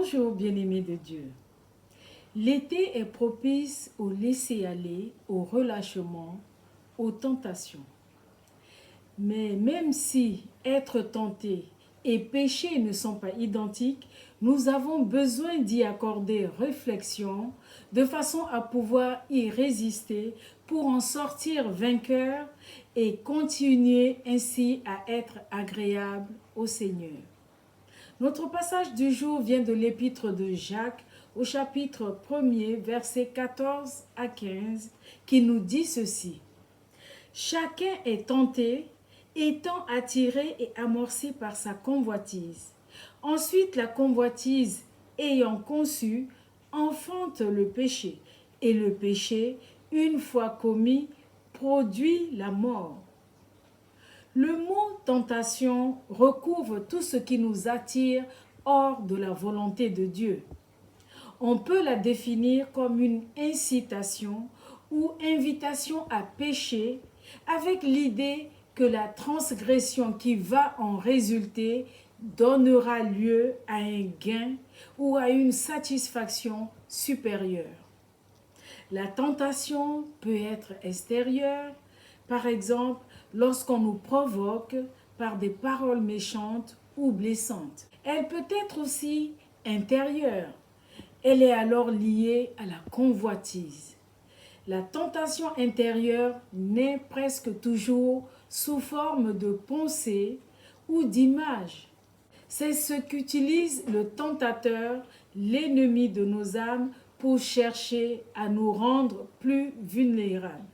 Bonjour bien-aimés de Dieu. L'été est propice au laisser-aller, au relâchement, aux tentations. Mais même si être tenté et péché ne sont pas identiques, nous avons besoin d'y accorder réflexion de façon à pouvoir y résister pour en sortir vainqueur et continuer ainsi à être agréable au Seigneur. Notre passage du jour vient de l'épître de Jacques au chapitre 1er, versets 14 à 15, qui nous dit ceci. Chacun est tenté, étant attiré et amorcé par sa convoitise. Ensuite, la convoitise, ayant conçu, enfante le péché. Et le péché, une fois commis, produit la mort. Le mot tentation recouvre tout ce qui nous attire hors de la volonté de Dieu. On peut la définir comme une incitation ou invitation à pécher avec l'idée que la transgression qui va en résulter donnera lieu à un gain ou à une satisfaction supérieure. La tentation peut être extérieure, par exemple lorsqu'on nous provoque par des paroles méchantes ou blessantes. Elle peut être aussi intérieure. Elle est alors liée à la convoitise. La tentation intérieure naît presque toujours sous forme de pensée ou d'image. C'est ce qu'utilise le tentateur, l'ennemi de nos âmes, pour chercher à nous rendre plus vulnérables.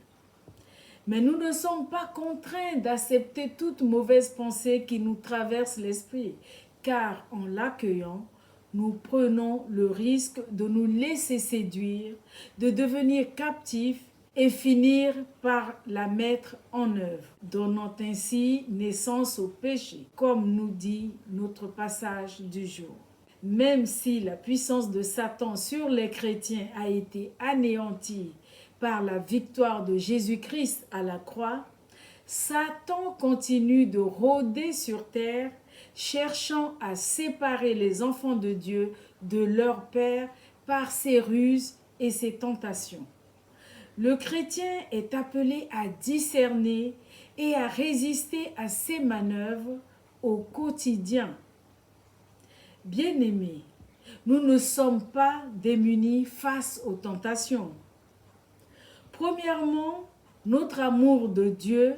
Mais nous ne sommes pas contraints d'accepter toute mauvaise pensée qui nous traverse l'esprit, car en l'accueillant, nous prenons le risque de nous laisser séduire, de devenir captifs et finir par la mettre en œuvre, donnant ainsi naissance au péché, comme nous dit notre passage du jour. Même si la puissance de Satan sur les chrétiens a été anéantie par la victoire de Jésus-Christ à la croix, Satan continue de rôder sur terre, cherchant à séparer les enfants de Dieu de leur Père par ses ruses et ses tentations. Le chrétien est appelé à discerner et à résister à ces manœuvres au quotidien. Bien-aimés, nous ne sommes pas démunis face aux tentations. Premièrement, notre amour de Dieu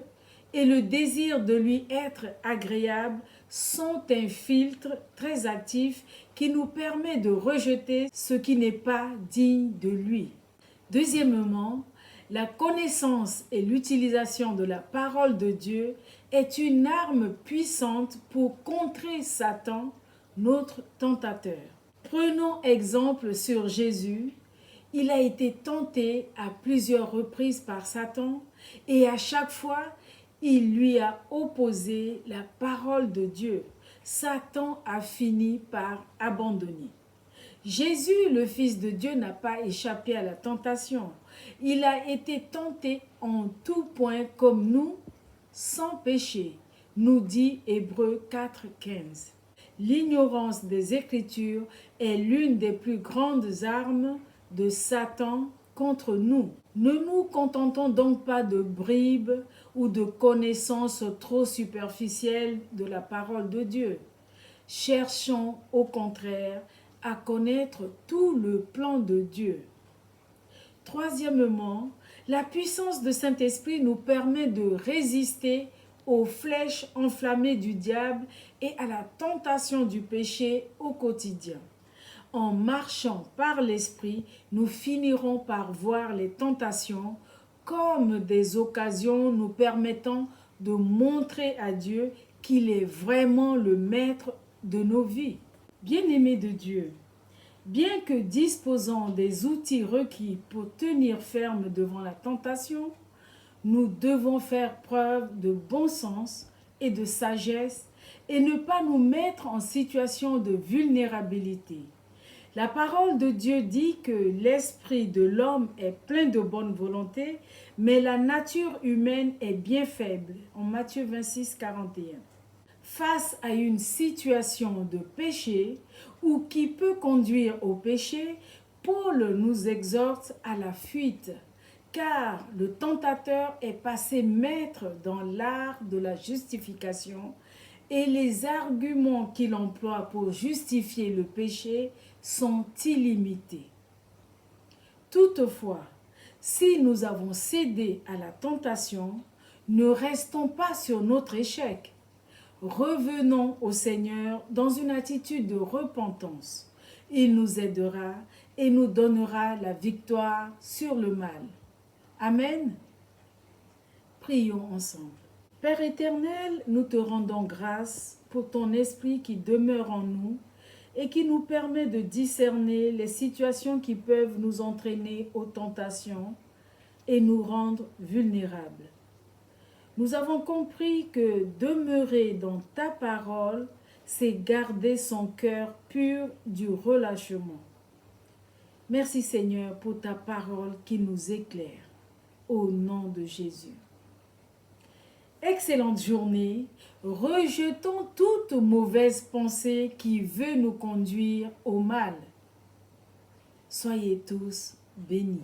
et le désir de lui être agréable sont un filtre très actif qui nous permet de rejeter ce qui n'est pas digne de lui. Deuxièmement, la connaissance et l'utilisation de la parole de Dieu est une arme puissante pour contrer Satan, notre tentateur. Prenons exemple sur Jésus. Il a été tenté à plusieurs reprises par Satan et à chaque fois, il lui a opposé la parole de Dieu. Satan a fini par abandonner. Jésus, le Fils de Dieu, n'a pas échappé à la tentation. Il a été tenté en tout point comme nous, sans péché, nous dit Hébreux 4,15. L'ignorance des Écritures est l'une des plus grandes armes de Satan contre nous. Ne nous contentons donc pas de bribes ou de connaissances trop superficielles de la parole de Dieu. Cherchons au contraire à connaître tout le plan de Dieu. Troisièmement, la puissance de Saint-Esprit nous permet de résister aux flèches enflammées du diable et à la tentation du péché au quotidien. En marchant par l'Esprit, nous finirons par voir les tentations comme des occasions nous permettant de montrer à Dieu qu'il est vraiment le maître de nos vies. Bien-aimés de Dieu, bien que disposant des outils requis pour tenir ferme devant la tentation, nous devons faire preuve de bon sens et de sagesse et ne pas nous mettre en situation de vulnérabilité. La parole de Dieu dit que l'esprit de l'homme est plein de bonne volonté, mais la nature humaine est bien faible, en Matthieu 26, 41. face à une situation de péché ou qui peut conduire au péché, Paul nous exhorte à la fuite, car le tentateur est passé maître dans l'art de la justification et les arguments qu'il emploie pour justifier le péché sont illimités. Toutefois, si nous avons cédé à la tentation, ne restons pas sur notre échec. Revenons au Seigneur dans une attitude de repentance. Il nous aidera et nous donnera la victoire sur le mal. Amen. Prions ensemble. Père éternel, nous te rendons grâce pour ton esprit qui demeure en nous et qui nous permet de discerner les situations qui peuvent nous entraîner aux tentations et nous rendre vulnérables. Nous avons compris que demeurer dans ta parole, c'est garder son cœur pur du relâchement. Merci Seigneur pour ta parole qui nous éclaire. Au nom de Jésus. Excellente journée. Rejetons toute mauvaise pensée qui veut nous conduire au mal. Soyez tous bénis.